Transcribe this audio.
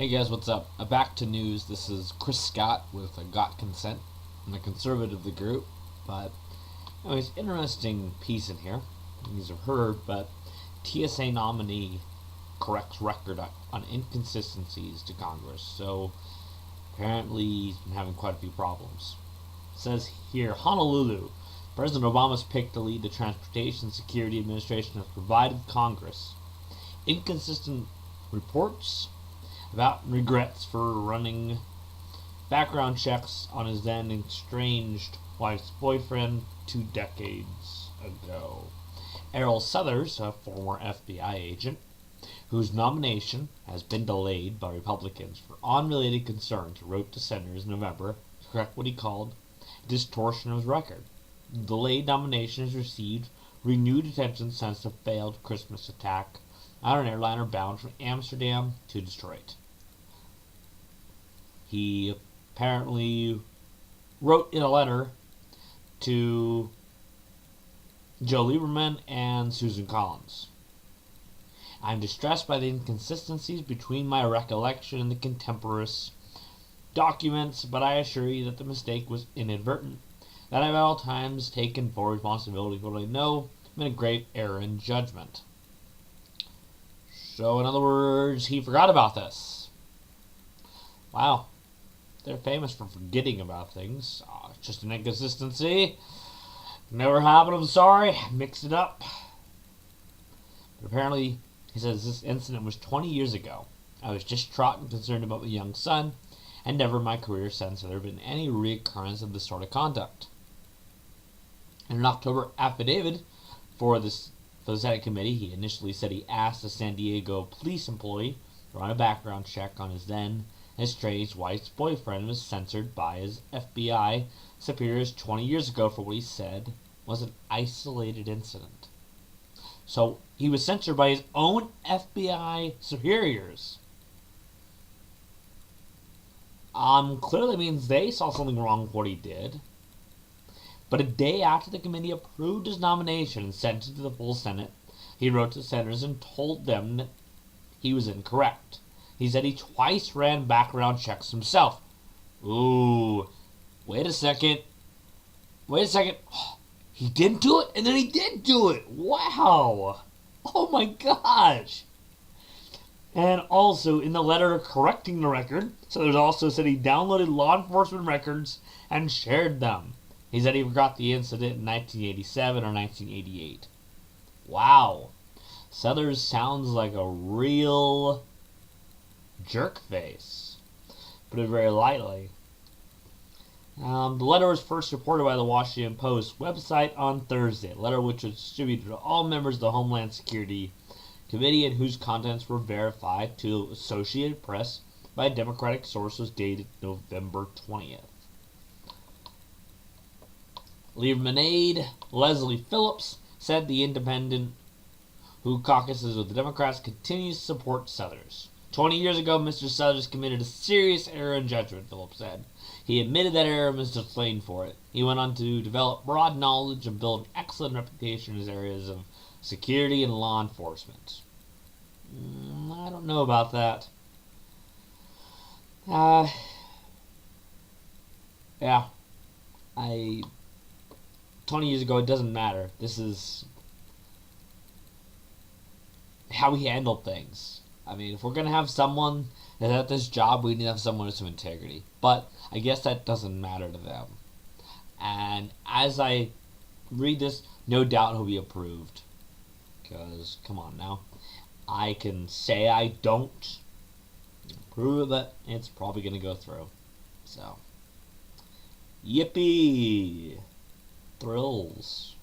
Hey guys, what's up? Back to news. This is Chris Scott with Got Consent. I'm a conservative of the group, but anyways, interesting piece in here. You have heard, but TSA nominee corrects record on inconsistencies to Congress. So apparently he's been having quite a few problems. It says here, Honolulu. President Obama's pick to lead the Transportation Security Administration has provided Congress inconsistent reports about regrets for running background checks on his then estranged wife's boyfriend 2 decades ago. Errol Southers, a former FBI agent, whose nomination has been delayed by Republicans for unrelated concerns, wrote to senators in November to correct what he called distortion of his record. The delayed nomination has received renewed attention since the failed Christmas attack on an airliner bound from Amsterdam to Detroit. He apparently wrote in a letter to Joe Lieberman and Susan Collins. I'm distressed by the inconsistencies between my recollection and the contemporaneous documents, but I assure you that the mistake was inadvertent, that I've at all times taken full responsibility for what I know been a grave error in judgment. So, in other words, he forgot about this. Wow. They're famous for forgetting about things. It's just an inconsistency. Never happened, I'm sorry. Mixed it up. But apparently, he says this incident was 20 years ago. I was distraught and concerned about my young son, and never in my career since have there been any reoccurrence of this sort of conduct. In an October affidavit for the Senate committee, he initially said he asked a San Diego police employee to run a background check on his then estranged wife's boyfriend, was censored by his FBI superiors 20 years ago for what he said was an isolated incident. So he was censored by his own FBI superiors. Clearly means they saw something wrong with what he did. But a day after the committee approved his nomination and sent it to the full Senate, he wrote to senators and told them that he was incorrect. He said he twice ran background checks himself. Ooh, wait a second. Oh, he didn't do it, and then he did do it. Wow. Oh my gosh. And also, in the letter correcting the record, Sellers also said he downloaded law enforcement records and shared them. He said he forgot the incident in 1987 or 1988. Wow. Sellers sounds like a real jerk face. Put it very lightly. The letter was first reported by the Washington Post website on Thursday. A letter which was distributed to all members of the Homeland Security Committee and whose contents were verified to Associated Press by a Democratic source was dated November 20th. Lieberman aide Leslie Phillips said the independent who caucuses with the Democrats continues to support Southers. 20 years ago, Mr. Southers committed a serious error in judgment, Phillips said. He admitted that error and was disciplined for it. He went on to develop broad knowledge and build an excellent reputation in his areas of security and law enforcement. I don't know about that. Yeah. 20 years ago, it doesn't matter. This is how he handled things. I mean, if we're going to have someone that's at this job, we need to have someone with some integrity. But I guess that doesn't matter to them. And as I read this, no doubt he'll be approved. Because, come on now. I can say I don't approve of it. It's probably going to go through. So, yippee! Thrills.